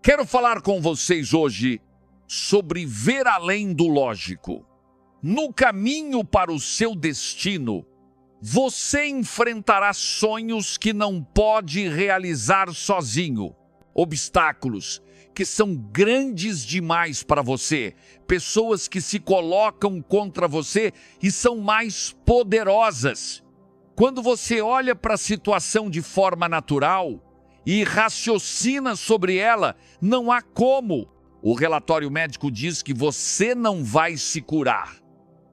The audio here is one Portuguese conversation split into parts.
Quero falar com vocês hoje sobre ver além do lógico. No caminho para o seu destino, você enfrentará sonhos que não pode realizar sozinho, obstáculos que são grandes demais para você, pessoas que se colocam contra você e são mais poderosas. Quando você olha para a situação de forma natural e raciocina sobre ela, não há como. O relatório médico diz que você não vai se curar.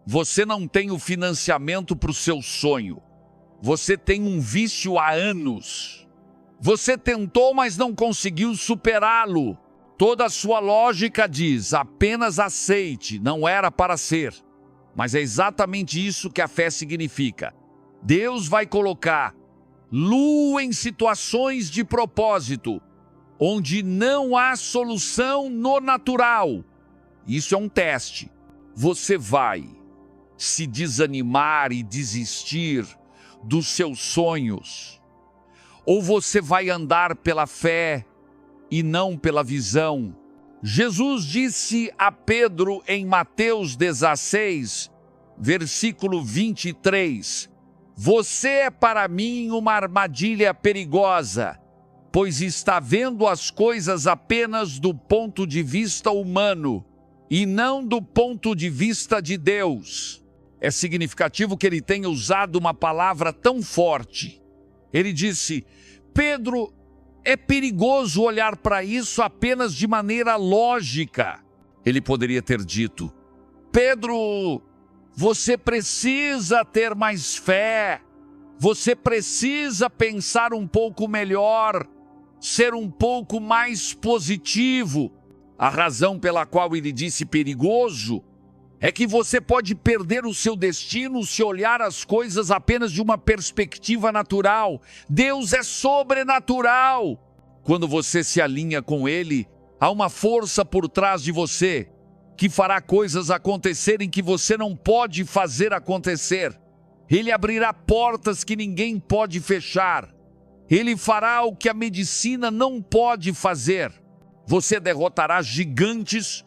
Você não tem o financiamento para o seu sonho. Você tem um vício há anos. Você tentou, mas não conseguiu superá-lo. Toda a sua lógica diz, apenas aceite, não era para ser. Mas é exatamente isso que a fé significa. Deus vai colocar lua em situações de propósito, onde não há solução no natural. Isso é um teste. Você vai se desanimar e desistir dos seus sonhos? Ou você vai andar pela fé e não pela visão? Jesus disse a Pedro em Mateus 16, versículo 23, você é para mim uma armadilha perigosa, pois está vendo as coisas apenas do ponto de vista humano e não do ponto de vista de Deus. É significativo que ele tenha usado uma palavra tão forte. Ele disse, Pedro, é perigoso olhar para isso apenas de maneira lógica. Ele poderia ter dito, Pedro, você precisa ter mais fé, você precisa pensar um pouco melhor, ser um pouco mais positivo. A razão pela qual ele disse perigoso é que você pode perder o seu destino se olhar as coisas apenas de uma perspectiva natural. Deus é sobrenatural. Quando você se alinha com Ele, há uma força por trás de você que fará coisas acontecerem que você não pode fazer acontecer. Ele abrirá portas que ninguém pode fechar. Ele fará o que a medicina não pode fazer. Você derrotará gigantes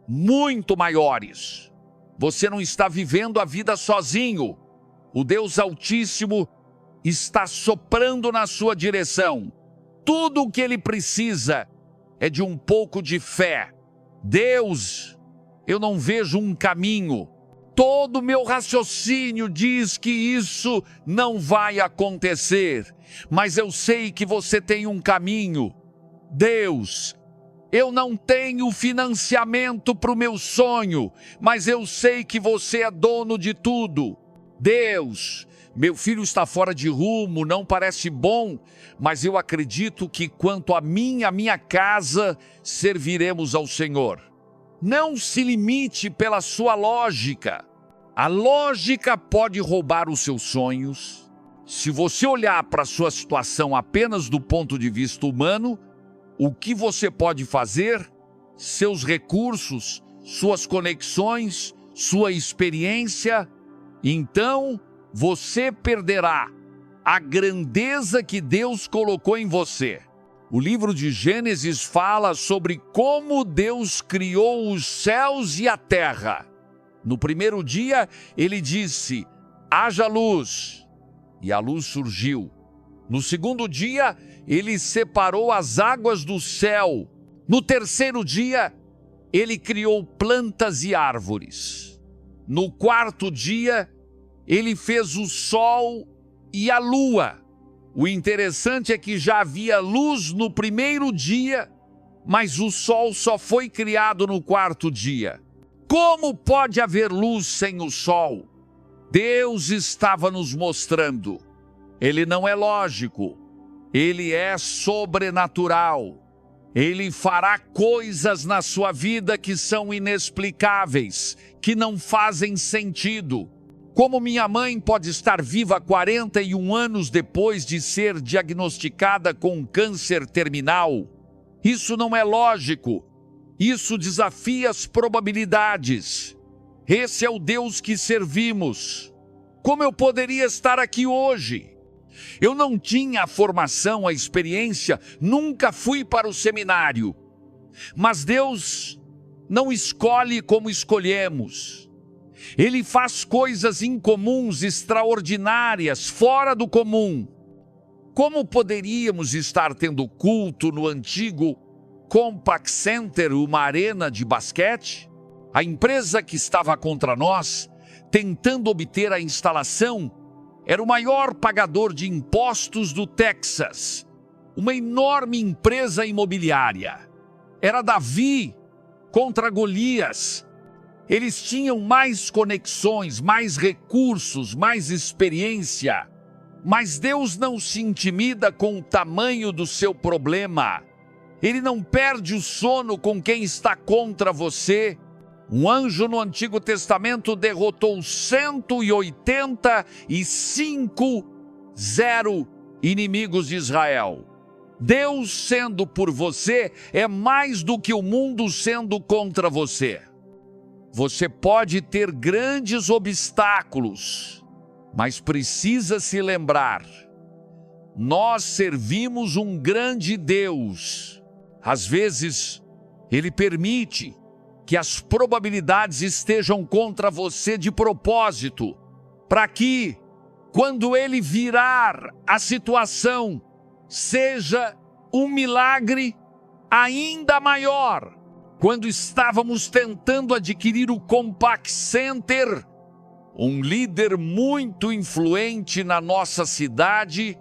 muito maiores. Você não está vivendo a vida sozinho. O Deus Altíssimo está soprando na sua direção. Tudo o que ele precisa é de um pouco de fé. Deus, eu não vejo um caminho. Todo o meu raciocínio diz que isso não vai acontecer. Mas eu sei que você tem um caminho. Deus, eu não tenho financiamento para o meu sonho, mas eu sei que você é dono de tudo. Deus, meu filho está fora de rumo, não parece bom, mas eu acredito que quanto a mim e a minha casa, serviremos ao Senhor. Não se limite pela sua lógica. A lógica pode roubar os seus sonhos. Se você olhar para a sua situação apenas do ponto de vista humano, o que você pode fazer, seus recursos, suas conexões, sua experiência, então você perderá a grandeza que Deus colocou em você. O livro de Gênesis fala sobre como Deus criou os céus e a terra. No primeiro dia, ele disse, haja luz, e a luz surgiu. No segundo dia, ele separou as águas do céu. No terceiro dia, ele criou plantas e árvores. No quarto dia, ele fez o sol e a lua. O interessante é que já havia luz no primeiro dia, mas o sol só foi criado no quarto dia. Como pode haver luz sem o sol? Deus estava nos mostrando. Ele não é lógico. Ele é sobrenatural. Ele fará coisas na sua vida que são inexplicáveis, que não fazem sentido. Como minha mãe pode estar viva 41 anos depois de ser diagnosticada com câncer terminal? Isso não é lógico. Isso desafia as probabilidades. Esse é o Deus que servimos. Como eu poderia estar aqui hoje? Eu não tinha a formação, a experiência, nunca fui para o seminário. Mas Deus não escolhe como escolhemos. Ele faz coisas incomuns, extraordinárias, fora do comum. Como poderíamos estar tendo culto no antigo Compaq Center, uma arena de basquete? A empresa que estava contra nós, tentando obter a instalação, era o maior pagador de impostos do Texas, uma enorme empresa imobiliária. Era Davi contra Golias. Eles tinham mais conexões, mais recursos, mais experiência. Mas Deus não se intimida com o tamanho do seu problema. Ele não perde o sono com quem está contra você. Um anjo no Antigo Testamento derrotou 185 inimigos de Israel. Deus sendo por você é mais do que o mundo sendo contra você. Você pode ter grandes obstáculos, mas precisa se lembrar: nós servimos um grande Deus. Às vezes, Ele permite que as probabilidades estejam contra você de propósito, para que, quando Ele virar a situação, seja um milagre ainda maior. Quando estávamos tentando adquirir o Compaq Center, um líder muito influente na nossa cidade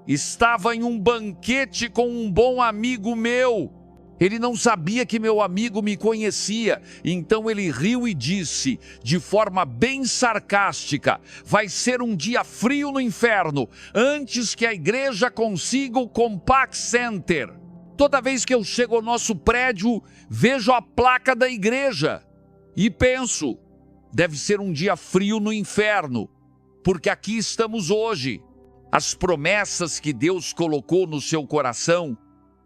estava em um banquete com um bom amigo meu. Ele não sabia que meu amigo me conhecia, então ele riu e disse, de forma bem sarcástica: vai ser um dia frio no inferno, antes que a igreja consiga o Compaq Center. Toda vez que eu chego ao nosso prédio, vejo a placa da igreja e penso, deve ser um dia frio no inferno, porque aqui estamos hoje. As promessas que Deus colocou no seu coração,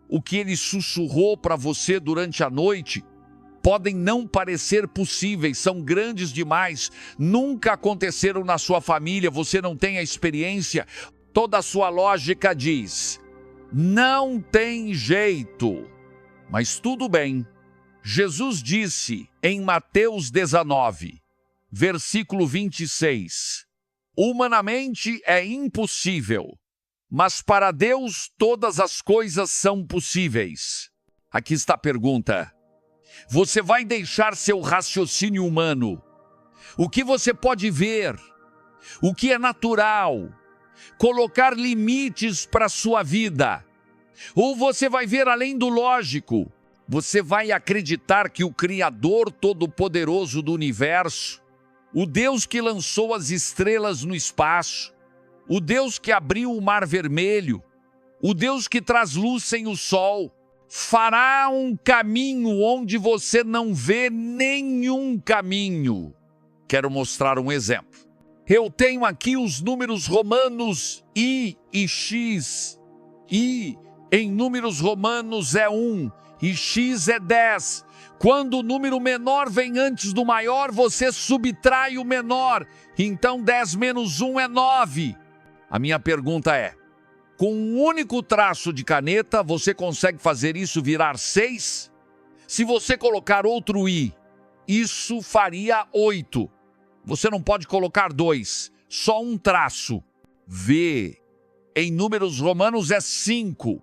o que Ele sussurrou para você durante a noite, podem não parecer possíveis, são grandes demais, nunca aconteceram na sua família, você não tem a experiência. Toda a sua lógica diz: não tem jeito. Mas tudo bem. Jesus disse em Mateus 19, versículo 26, humanamente é impossível, mas para Deus todas as coisas são possíveis. Aqui está a pergunta: você vai deixar seu raciocínio humano, o que você pode ver, o que é natural, colocar limites para a sua vida? Ou você vai ver além do lógico? Você vai acreditar que o Criador Todo-Poderoso do Universo, o Deus que lançou as estrelas no espaço, o Deus que abriu o Mar Vermelho, o Deus que traz luz sem o sol, fará um caminho onde você não vê nenhum caminho? Quero mostrar um exemplo. Eu tenho aqui os números romanos I e X. I em números romanos é 1 e X é 10. Quando o número menor vem antes do maior, você subtrai o menor. Então 10 menos 1 é 9. A minha pergunta é: com um único traço de caneta, você consegue fazer isso virar 6? Se você colocar outro I, isso faria 8. Você não pode colocar 2, só um traço. V em números romanos é 5.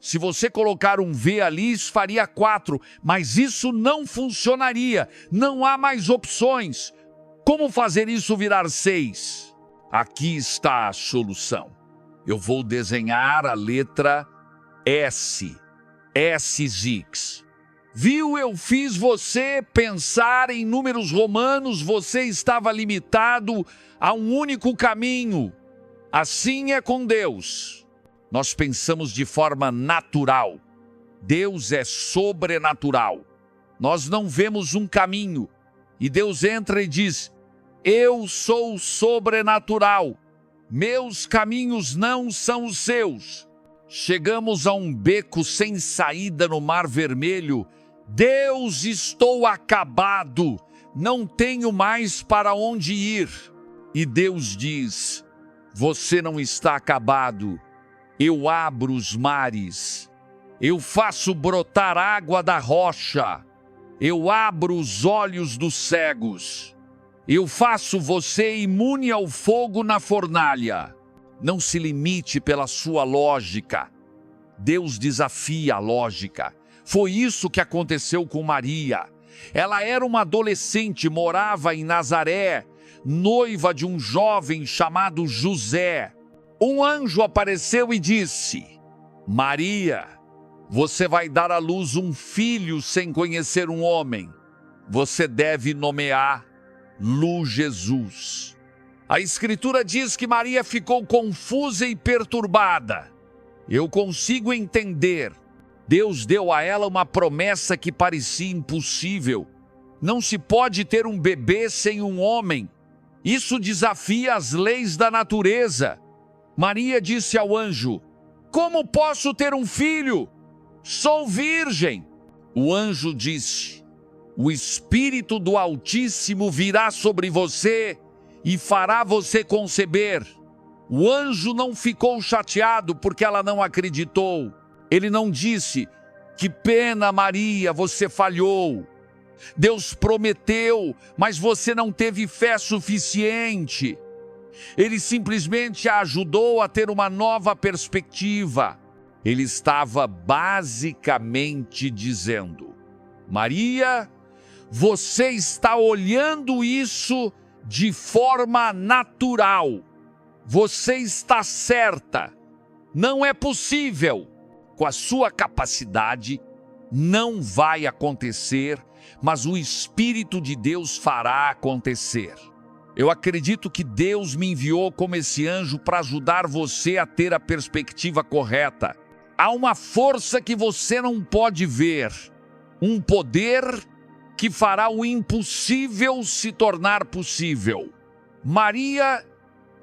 Se você colocar um V ali, isso faria 4, mas isso não funcionaria. Não há mais opções. Como fazer isso virar 6? Aqui está a solução. Eu vou desenhar a letra S. SZX. Viu, eu fiz você pensar em números romanos, você estava limitado a um único caminho. Assim é com Deus. Nós pensamos de forma natural. Deus é sobrenatural. Nós não vemos um caminho. E Deus entra e diz: eu sou sobrenatural. Meus caminhos não são os seus. Chegamos a um beco sem saída no Mar Vermelho. Deus, estou acabado. Não tenho mais para onde ir. E Deus diz: você não está acabado. Eu abro os mares, Eu faço brotar água da rocha. Eu abro os olhos dos cegos. Eu faço você imune ao fogo na fornalha. Não se limite pela sua lógica. Deus desafia a lógica. Foi isso que aconteceu com Maria. Ela era uma adolescente, morava em Nazaré, noiva de um jovem chamado José. Um anjo apareceu e disse: Maria, você vai dar à luz um filho sem conhecer um homem. Você deve nomeá-lo Jesus. A Escritura diz que Maria ficou confusa e perturbada. Eu consigo entender. Deus deu a ela uma promessa que parecia impossível. Não se pode ter um bebê sem um homem. Isso desafia as leis da natureza. Maria disse ao anjo: Como posso ter um filho? Sou virgem. O anjo disse: O Espírito do Altíssimo virá sobre você e fará você conceber. O anjo não ficou chateado porque ela não acreditou. Ele não disse: Que pena, Maria, você falhou. Deus prometeu, mas você não teve fé suficiente. Ele simplesmente a ajudou a ter uma nova perspectiva. Ele estava basicamente dizendo: Maria, você está olhando isso de forma natural. Você está certa. Não é possível. Com a sua capacidade, não vai acontecer, mas o Espírito de Deus fará acontecer. Eu acredito que Deus me enviou como esse anjo para ajudar você a ter a perspectiva correta. Há uma força que você não pode ver, um poder que fará o impossível se tornar possível. Maria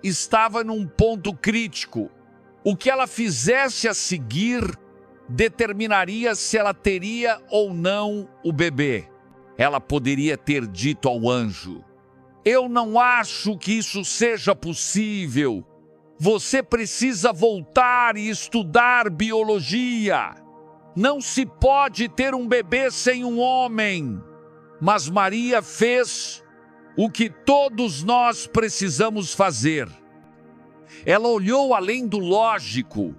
estava num ponto crítico. O que ela fizesse a seguir determinaria se ela teria ou não o bebê. Ela poderia ter dito ao anjo: Eu não acho que isso seja possível. Você precisa voltar e estudar biologia. Não se pode ter um bebê sem um homem. Mas Maria fez o que todos nós precisamos fazer. Ela olhou além do lógico.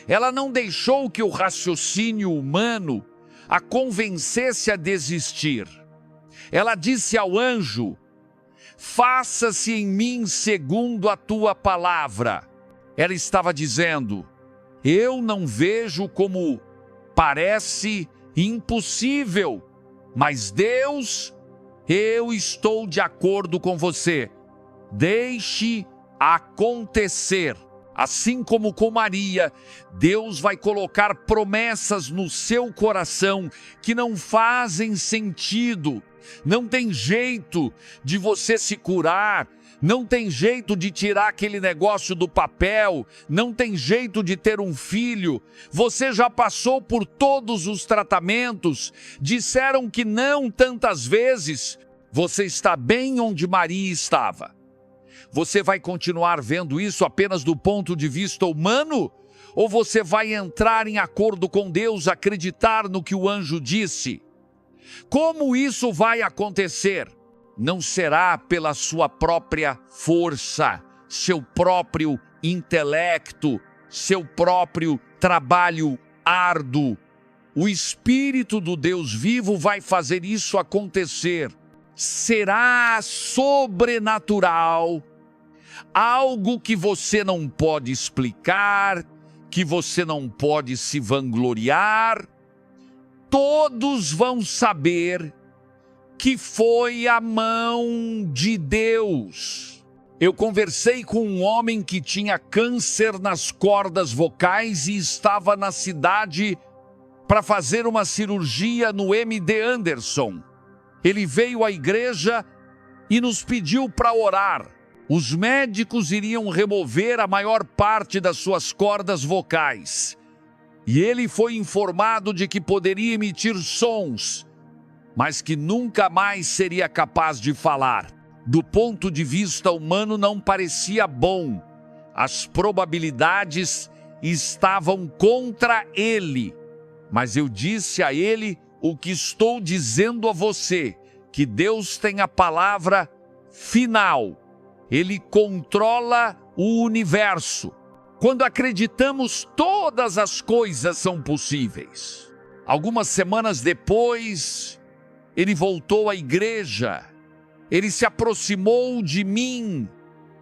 Ela não deixou que o raciocínio humano a convencesse a desistir. Ela disse ao anjo: Faça-se em mim segundo a tua palavra. Ela estava dizendo: Eu não vejo como parece impossível, mas Deus, eu estou de acordo com você. Deixe acontecer. Assim como com Maria, Deus vai colocar promessas no seu coração que não fazem sentido. Não tem jeito de você se curar, não tem jeito de tirar aquele negócio do papel, não tem jeito de ter um filho. Você já passou por todos os tratamentos, disseram que não tantas vezes. Você está bem onde Maria estava. Você vai continuar vendo isso apenas do ponto de vista humano? Ou você vai entrar em acordo com Deus, acreditar no que o anjo disse? Como isso vai acontecer? Não será pela sua própria força, seu próprio intelecto, seu próprio trabalho árduo. O Espírito do Deus vivo vai fazer isso acontecer. Será sobrenatural, algo que você não pode explicar, que você não pode se vangloriar. Todos vão saber que foi a mão de Deus. Eu conversei com um homem que tinha câncer nas cordas vocais e estava na cidade para fazer uma cirurgia no MD Anderson. Ele veio à igreja e nos pediu para orar. Os médicos iriam remover a maior parte das suas cordas vocais. E ele foi informado de que poderia emitir sons, mas que nunca mais seria capaz de falar. Do ponto de vista humano, não parecia bom. As probabilidades estavam contra ele. Mas eu disse a ele o que estou dizendo a você, que Deus tem a palavra final. Ele controla o universo. Quando acreditamos, todas as coisas são possíveis. Algumas semanas depois, ele voltou à igreja. Ele se aproximou de mim,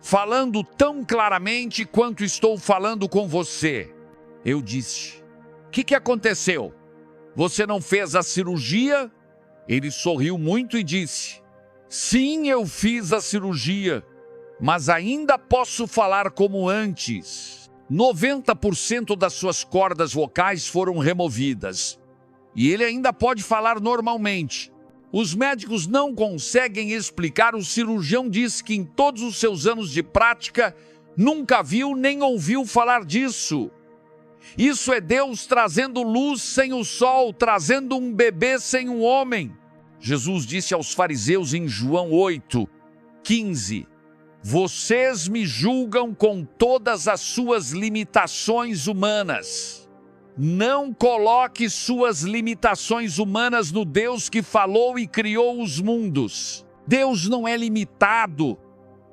falando tão claramente quanto estou falando com você. Eu disse: o que aconteceu? Você não fez a cirurgia? Ele sorriu muito e disse: sim, eu fiz a cirurgia, mas ainda posso falar como antes. 90% das suas cordas vocais foram removidas e ele ainda pode falar normalmente. Os médicos não conseguem explicar. O cirurgião diz que em todos os seus anos de prática nunca viu nem ouviu falar disso. Isso é Deus trazendo luz sem o sol, trazendo um bebê sem um homem. Jesus disse aos fariseus em João 8:15: vocês me julgam com todas as suas limitações humanas. Não coloque suas limitações humanas no Deus que falou e criou os mundos. Deus não é limitado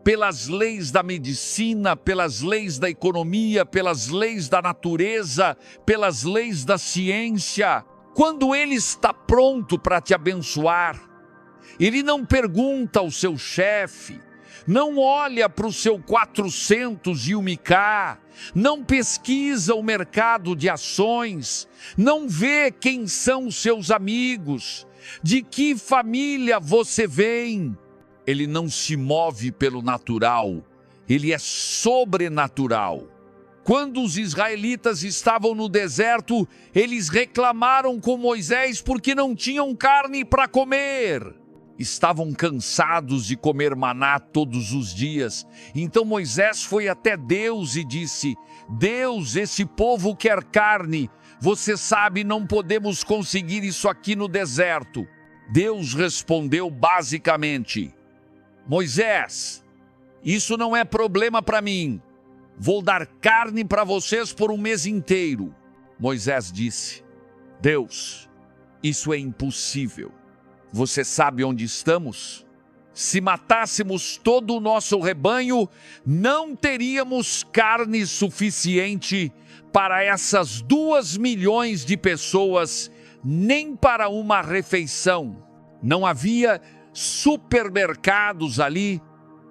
pelas leis da medicina, pelas leis da economia, pelas leis da natureza, pelas leis da ciência. Quando Ele está pronto para te abençoar, Ele não pergunta ao seu chefe, não olha para o seu 401k, não pesquisa o mercado de ações, não vê quem são seus amigos, de que família você vem. Ele não se move pelo natural, ele é sobrenatural. Quando os israelitas estavam no deserto, eles reclamaram com Moisés porque não tinham carne para comer. Estavam cansados de comer maná todos os dias. Então Moisés foi até Deus e disse: Deus, esse povo quer carne. Você sabe, não podemos conseguir isso aqui no deserto. Deus respondeu basicamente: Moisés, isso não é problema para mim. Vou dar carne para vocês por um mês inteiro. Moisés disse: Deus, isso é impossível. Você sabe onde estamos? Se matássemos todo o nosso rebanho, não teríamos carne suficiente para essas 2 milhões de pessoas, nem para uma refeição. Não havia supermercados ali,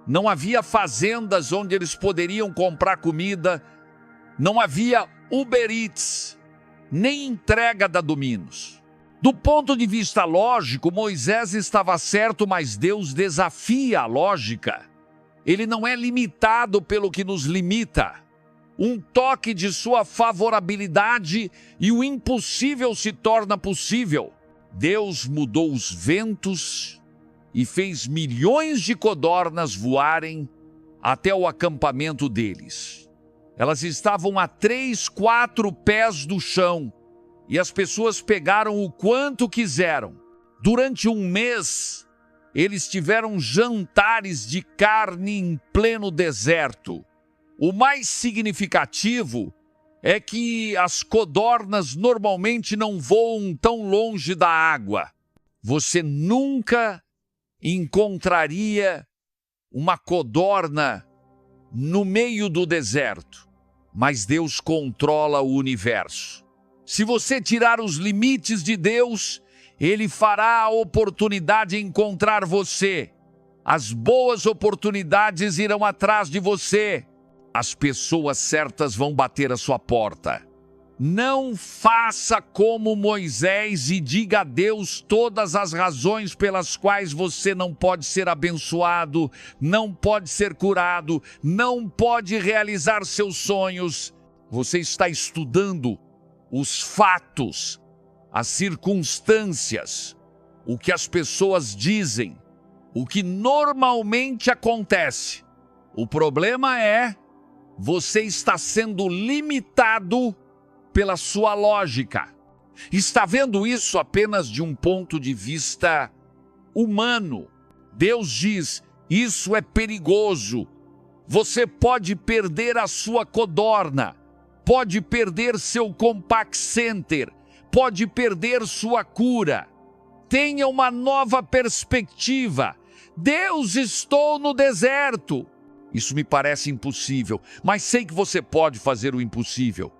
não havia fazendas onde eles poderiam comprar comida, não havia Uber Eats, nem entrega da Domino's. Do ponto de vista lógico, Moisés estava certo, mas Deus desafia a lógica. Ele não é limitado pelo que nos limita. Um toque de sua favorabilidade e o impossível se torna possível. Deus mudou os ventos e fez milhões de codornas voarem até o acampamento deles. Elas estavam a 3, 4 pés do chão e as pessoas pegaram o quanto quiseram. Durante um mês, eles tiveram jantares de carne em pleno deserto. O mais significativo é que as codornas normalmente não voam tão longe da água. Você nunca encontraria uma codorna no meio do deserto, mas Deus controla o universo. Se você tirar os limites de Deus, Ele fará a oportunidade encontrar você. As boas oportunidades irão atrás de você. As pessoas certas vão bater a sua porta. Não faça como Moisés e diga a Deus todas as razões pelas quais você não pode ser abençoado, não pode ser curado, não pode realizar seus sonhos. Você está estudando os fatos, as circunstâncias, o que as pessoas dizem, o que normalmente acontece. O problema é, você está sendo limitado pela sua lógica. Está vendo isso apenas de um ponto de vista humano. Deus diz: isso é perigoso. Você pode perder a sua codorna, pode perder seu compact center, pode perder sua cura. Tenha uma nova perspectiva. Deus, estou no deserto. Isso me parece impossível, mas sei que você pode fazer o impossível.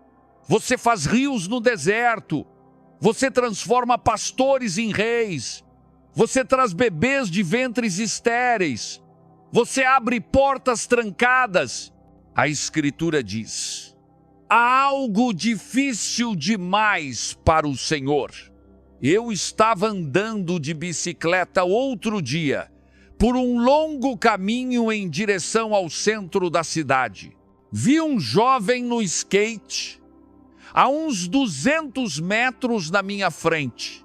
Você faz rios no deserto. Você transforma pastores em reis. Você traz bebês de ventres estéreis. Você abre portas trancadas. A Escritura diz: há algo difícil demais para o Senhor. Eu estava andando de bicicleta outro dia, por um longo caminho em direção ao centro da cidade. Vi um jovem no skate, a uns 200 metros na minha frente.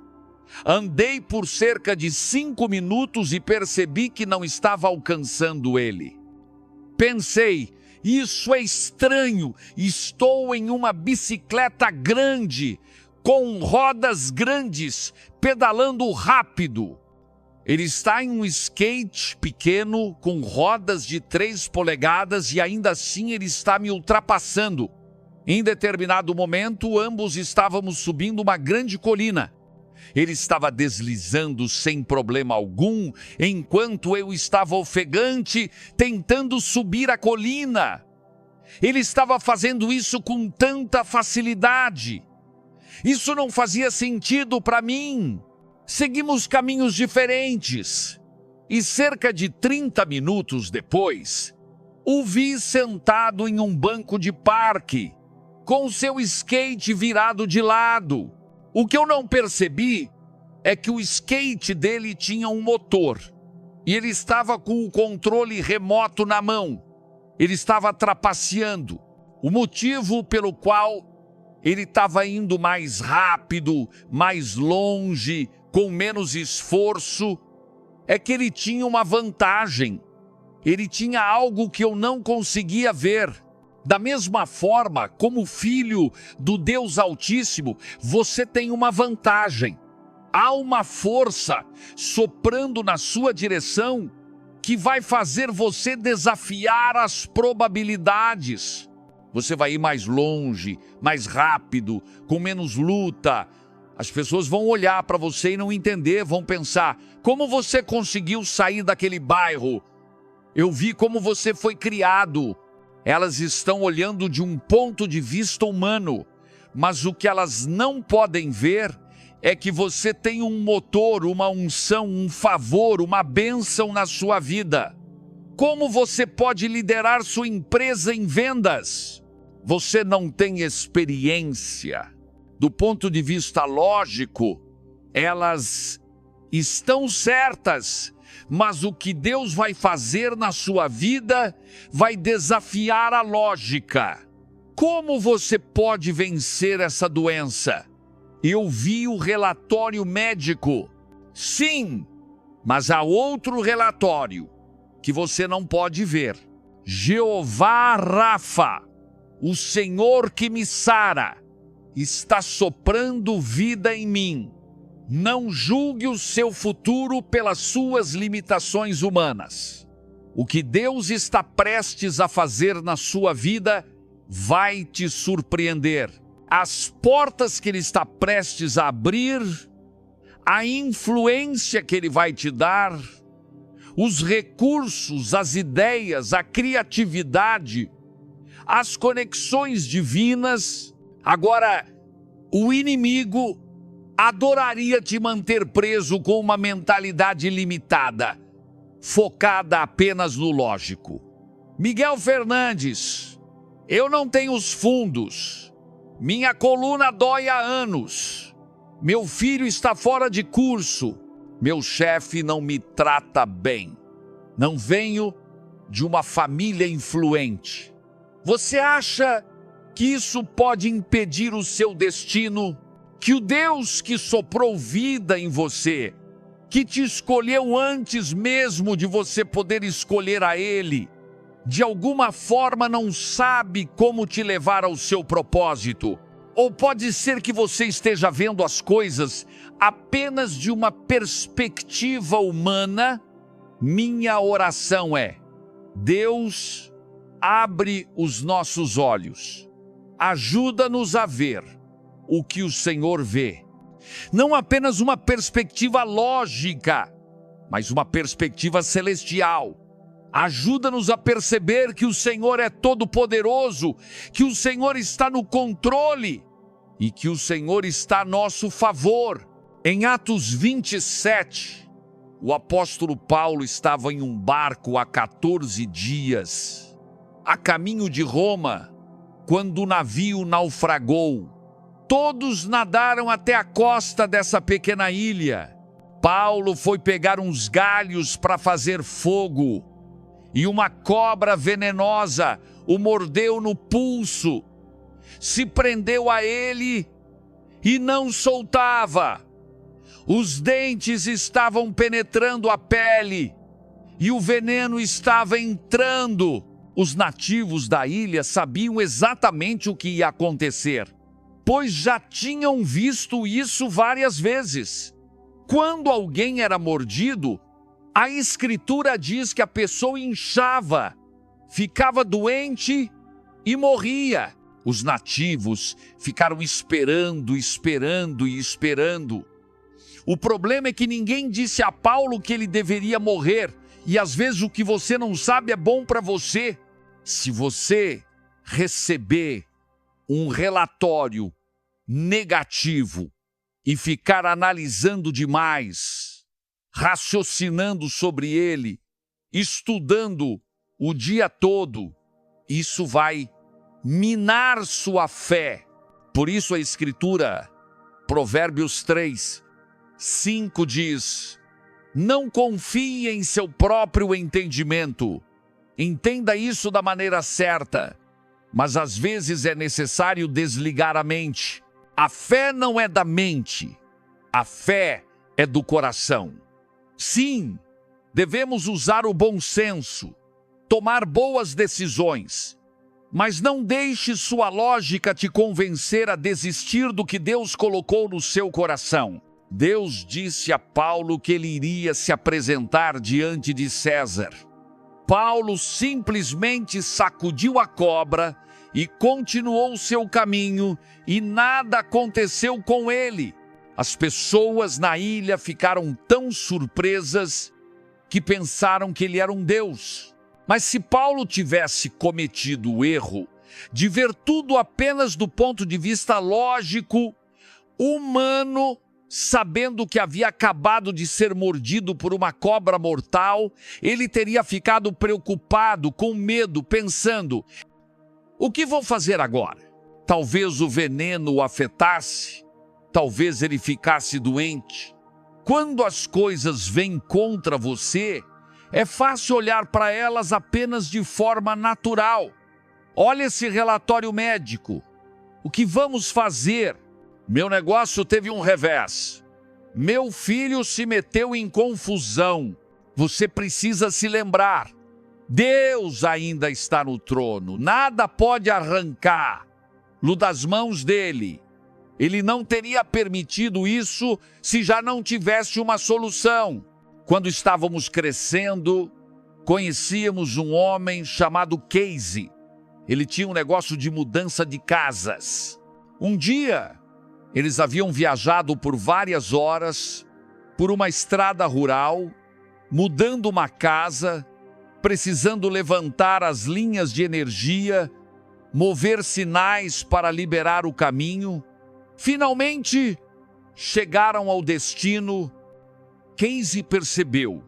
Andei por cerca de 5 minutos e percebi que não estava alcançando ele. Pensei, isso é estranho, estou em uma bicicleta grande, com rodas grandes, pedalando rápido. Ele está em um skate pequeno, com rodas de 3 polegadas e ainda assim ele está me ultrapassando. Em determinado momento, ambos estávamos subindo uma grande colina. Ele estava deslizando sem problema algum, enquanto eu estava ofegante, tentando subir a colina. Ele estava fazendo isso com tanta facilidade. Isso não fazia sentido para mim. Seguimos caminhos diferentes. E cerca de 30 minutos depois, o vi sentado em um banco de parque, com seu skate virado de lado. O que eu não percebi é que o skate dele tinha um motor. E ele estava com o controle remoto na mão. Ele estava trapaceando. O motivo pelo qual ele estava indo mais rápido, mais longe, com menos esforço, é que ele tinha uma vantagem. Ele tinha algo que eu não conseguia ver. Da mesma forma, como filho do Deus Altíssimo, você tem uma vantagem. Há uma força soprando na sua direção que vai fazer você desafiar as probabilidades. Você vai ir mais longe, mais rápido, com menos luta. As pessoas vão olhar para você e não entender, vão pensar: como você conseguiu sair daquele bairro? Eu vi como você foi criado. Elas estão olhando de um ponto de vista humano, mas o que elas não podem ver é que você tem um motor, uma unção, um favor, uma bênção na sua vida. Como você pode liderar sua empresa em vendas? Você não tem experiência. Do ponto de vista lógico, elas estão certas, mas o que Deus vai fazer na sua vida vai desafiar a lógica. Como você pode vencer essa doença? Eu vi o relatório médico. Sim, mas há outro relatório que você não pode ver. Jeová Rafa, o Senhor que me sara, está soprando vida em mim. Não julgue o seu futuro pelas suas limitações humanas. O que Deus está prestes a fazer na sua vida vai te surpreender. As portas que Ele está prestes a abrir, a influência que Ele vai te dar, os recursos, as ideias, a criatividade, as conexões divinas. Agora, o inimigo adoraria te manter preso com uma mentalidade limitada, focada apenas no lógico. Miguel Fernandes, eu não tenho os fundos, minha coluna dói há anos, meu filho está fora de curso, meu chefe não me trata bem, não venho de uma família influente. Você acha que isso pode impedir o seu destino? Que o Deus que soprou vida em você, que te escolheu antes mesmo de você poder escolher a Ele, de alguma forma não sabe como te levar ao seu propósito? Ou pode ser que você esteja vendo as coisas apenas de uma perspectiva humana? Minha oração é: Deus, abre os nossos olhos, ajuda-nos a ver o que o Senhor vê. Não apenas uma perspectiva lógica, mas uma perspectiva celestial. Ajuda-nos a perceber que o Senhor é todo-poderoso, que o Senhor está no controle e que o Senhor está a nosso favor. Em Atos 27, o apóstolo Paulo estava em um barco há 14 dias, a caminho de Roma, quando o navio naufragou. Todos nadaram até a costa dessa pequena ilha. Paulo foi pegar uns galhos para fazer fogo, e uma cobra venenosa o mordeu no pulso, se prendeu a ele e não soltava. Os dentes estavam penetrando a pele e o veneno estava entrando. Os nativos da ilha sabiam exatamente o que ia acontecer, pois já tinham visto isso várias vezes. Quando alguém era mordido, a Escritura diz que a pessoa inchava, ficava doente e morria. Os nativos ficaram esperando. O problema é que ninguém disse a Paulo que ele deveria morrer. E às vezes o que você não sabe é bom para você. Se você receber um relatório negativo e ficar analisando demais, raciocinando sobre ele, estudando o dia todo, isso vai minar sua fé. Por isso a Escritura, Provérbios 3:5 diz: não confie em seu próprio entendimento. Entenda isso da maneira certa, mas às vezes é necessário desligar a mente. A fé não é da mente, a fé é do coração. Sim, devemos usar o bom senso, tomar boas decisões, mas não deixe sua lógica te convencer a desistir do que Deus colocou no seu coração. Deus disse a Paulo que ele iria se apresentar diante de César. Paulo simplesmente sacudiu a cobra e continuou seu caminho, e nada aconteceu com ele. As pessoas na ilha ficaram tão surpresas que pensaram que ele era um deus. Mas se Paulo tivesse cometido o erro de ver tudo apenas do ponto de vista lógico, humano, sabendo que havia acabado de ser mordido por uma cobra mortal, ele teria ficado preocupado, com medo, pensando: o que vou fazer agora? Talvez o veneno o afetasse, talvez ele ficasse doente. Quando as coisas vêm contra você, é fácil olhar para elas apenas de forma natural. Olha esse relatório médico. O que vamos fazer? Meu negócio teve um revés. Meu filho se meteu em confusão. Você precisa se lembrar: Deus ainda está no trono. Nada pode arrancá-lo das mãos dele. Ele não teria permitido isso se já não tivesse uma solução. Quando estávamos crescendo, conhecíamos um homem chamado Casey. Ele tinha um negócio de mudança de casas. Um dia, eles haviam viajado por várias horas por uma estrada rural, mudando uma casa, precisando levantar as linhas de energia, mover sinais para liberar o caminho. Finalmente, chegaram ao destino. Casey percebeu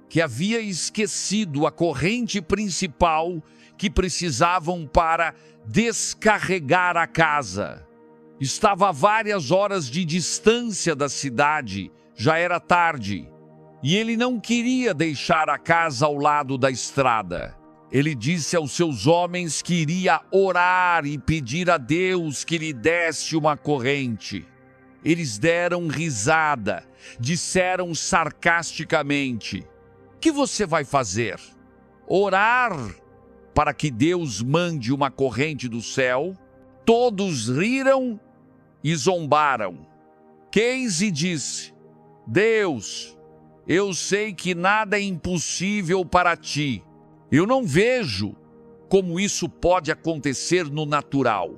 que havia esquecido a corrente principal que precisavam para descarregar a casa. Estava a várias horas de distância da cidade, já era tarde, e ele não queria deixar a casa ao lado da estrada. Ele disse aos seus homens que iria orar e pedir a Deus que lhe desse uma corrente. Eles deram risada, disseram sarcasticamente: o que você vai fazer? Orar para que Deus mande uma corrente do céu? Todos riram e zombaram. Casey disse: Deus, eu sei que nada é impossível para ti. Eu não vejo como isso pode acontecer no natural.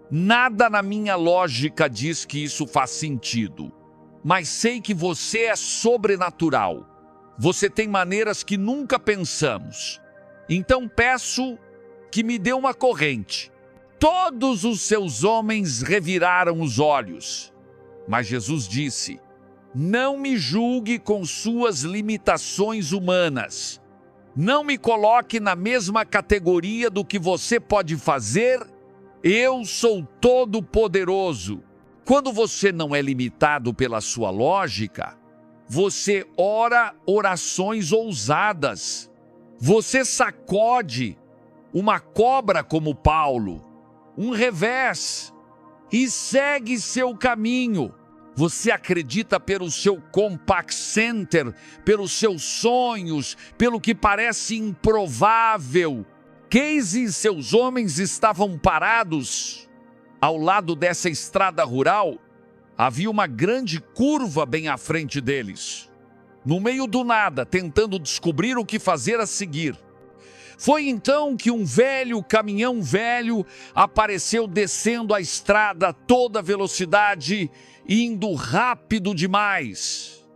Nada na minha lógica diz que isso faz sentido. Mas sei que você é sobrenatural. Você tem maneiras que nunca pensamos. Então peço que me dê uma corrente. Todos os seus homens reviraram os olhos. Mas Jesus disse: não me julgue com suas limitações humanas. Não me coloque na mesma categoria do que você pode fazer. Eu sou todo-poderoso. Quando você não é limitado pela sua lógica, você ora orações ousadas. Você sacode uma cobra como Paulo, um revés, e segue seu caminho. Você acredita pelo seu compact center, pelos seus sonhos, pelo que parece improvável. Casey e seus homens estavam parados ao lado dessa estrada rural. Havia uma grande curva bem à frente deles. No meio do nada, tentando descobrir o que fazer a seguir. Foi então que um caminhão velho apareceu descendo a estrada a toda velocidade, indo rápido demais.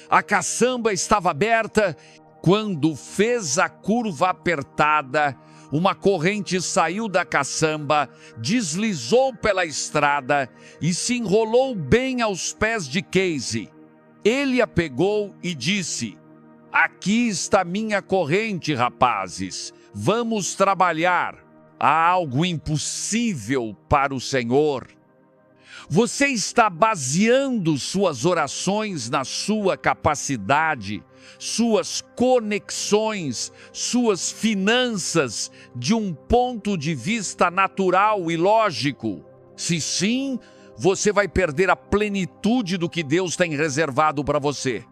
A caçamba estava aberta. Quando fez a curva apertada, uma corrente saiu da caçamba, deslizou pela estrada e se enrolou bem aos pés de Casey. Ele a pegou e disse: aqui está minha corrente, rapazes. Vamos trabalhar. Há algo impossível para o Senhor. Você está baseando suas orações na sua capacidade, suas conexões, suas finanças, de um ponto de vista natural e lógico. Se sim, você vai perder a plenitude do que Deus tem reservado para você.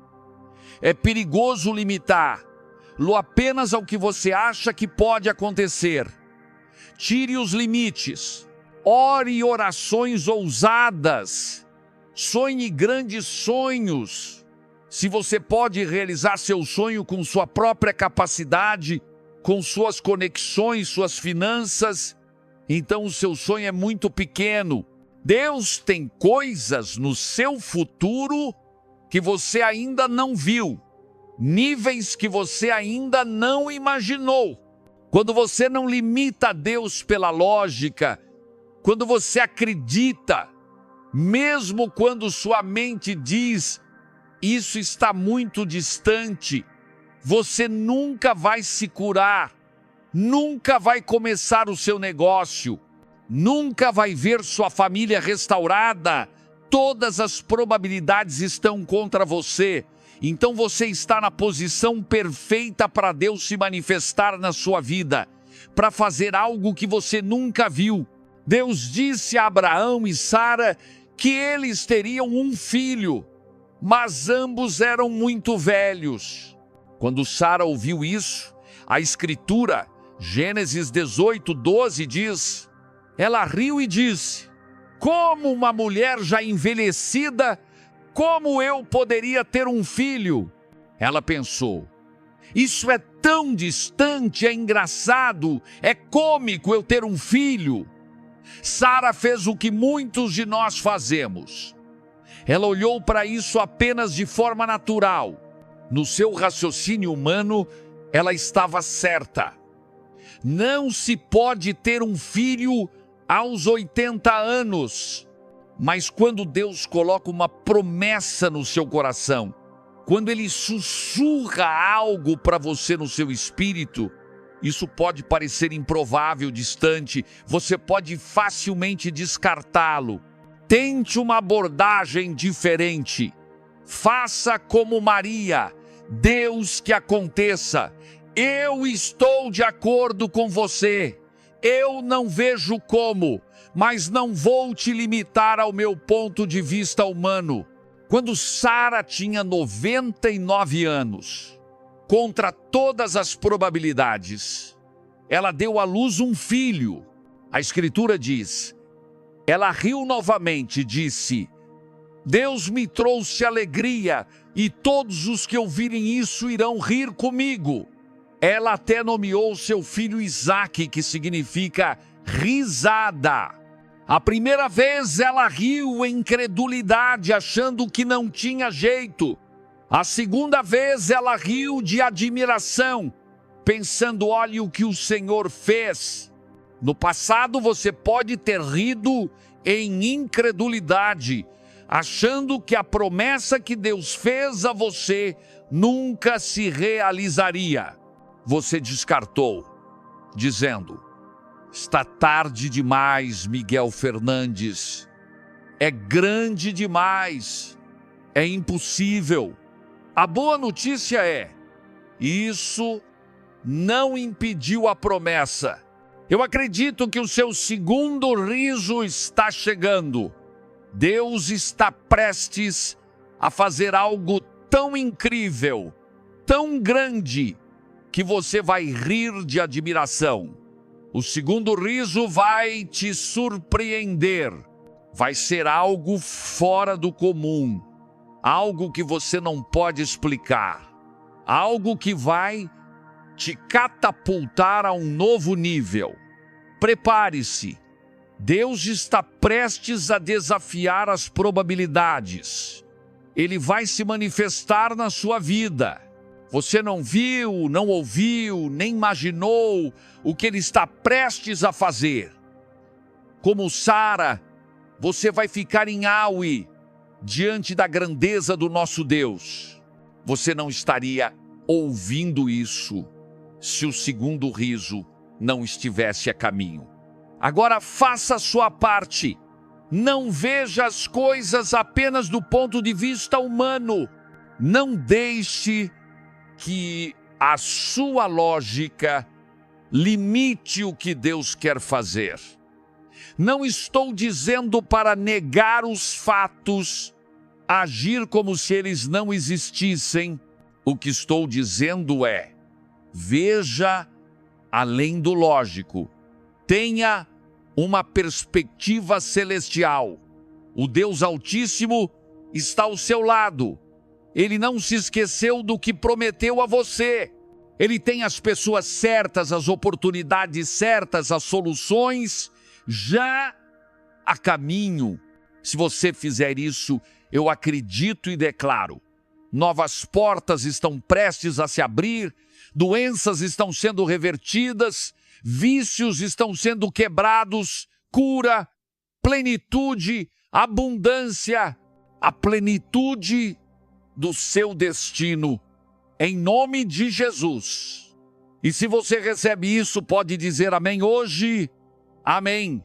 É perigoso limitar-lo apenas ao que você acha que pode acontecer. Tire os limites. Ore orações ousadas. Sonhe grandes sonhos. Se você pode realizar seu sonho com sua própria capacidade, com suas conexões, suas finanças, então o seu sonho é muito pequeno. Deus tem coisas no seu futuro que você ainda não viu, níveis que você ainda não imaginou. Quando você não limita a Deus pela lógica, quando você acredita, mesmo quando sua mente diz: isso está muito distante, você nunca vai se curar, nunca vai começar o seu negócio, nunca vai ver sua família restaurada. Todas as probabilidades estão contra você. Então você está na posição perfeita para Deus se manifestar na sua vida, para fazer algo que você nunca viu. Deus disse a Abraão e Sara que eles teriam um filho, mas ambos eram muito velhos. Quando Sara ouviu isso, a Escritura, Gênesis 18:12 diz, ela riu e disse: como uma mulher já envelhecida, como eu poderia ter um filho? Ela pensou: isso é tão distante, é engraçado, é cômico eu ter um filho. Sara fez o que muitos de nós fazemos. Ela olhou para isso apenas de forma natural. No seu raciocínio humano, ela estava certa. Não se pode ter um filho aos 80 anos. Mas quando Deus coloca uma promessa no seu coração, quando Ele sussurra algo para você no seu espírito, isso pode parecer improvável, distante, você pode facilmente descartá-lo. Tente uma abordagem diferente. Faça como Maria. Deus, que aconteça. Eu estou de acordo com você. Eu não vejo como, mas não vou te limitar ao meu ponto de vista humano. Quando Sara tinha 99 anos, contra todas as probabilidades, ela deu à luz um filho. A Escritura diz, ela riu novamente e disse: Deus me trouxe alegria e todos os que ouvirem isso irão rir comigo. Ela até nomeou seu filho Isaque, que significa risada. A primeira vez ela riu em incredulidade, achando que não tinha jeito. A segunda vez ela riu de admiração, pensando: olha o que o Senhor fez. No passado você pode ter rido em incredulidade, achando que a promessa que Deus fez a você nunca se realizaria. Você descartou, dizendo: está tarde demais, Miguel Fernandes. É grande demais. É impossível. A boa notícia é: isso não impediu a promessa. Eu acredito que o seu segundo riso está chegando. Deus está prestes a fazer algo tão incrível, tão grande, que você vai rir de admiração. O segundo riso vai te surpreender. Vai ser algo fora do comum. Algo que você não pode explicar. Algo que vai te catapultar a um novo nível. Prepare-se. Deus está prestes a desafiar as probabilidades. Ele vai se manifestar na sua vida. Você não viu, não ouviu, nem imaginou o que Ele está prestes a fazer. Como Sara, você vai ficar em auê diante da grandeza do nosso Deus. Você não estaria ouvindo isso se o segundo riso não estivesse a caminho. Agora faça a sua parte. Não veja as coisas apenas do ponto de vista humano. Não deixe que a sua lógica limite o que Deus quer fazer. Não estou dizendo para negar os fatos, agir como se eles não existissem. O que estou dizendo é: veja além do lógico. Tenha uma perspectiva celestial. O Deus Altíssimo está ao seu lado. Ele não se esqueceu do que prometeu a você. Ele tem as pessoas certas, as oportunidades certas, as soluções já a caminho. Se você fizer isso, eu acredito e declaro: novas portas estão prestes a se abrir, doenças estão sendo revertidas, vícios estão sendo quebrados, cura, plenitude, abundância, a plenitude do seu destino, em nome de Jesus. E se você recebe isso, pode dizer amém hoje. Amém.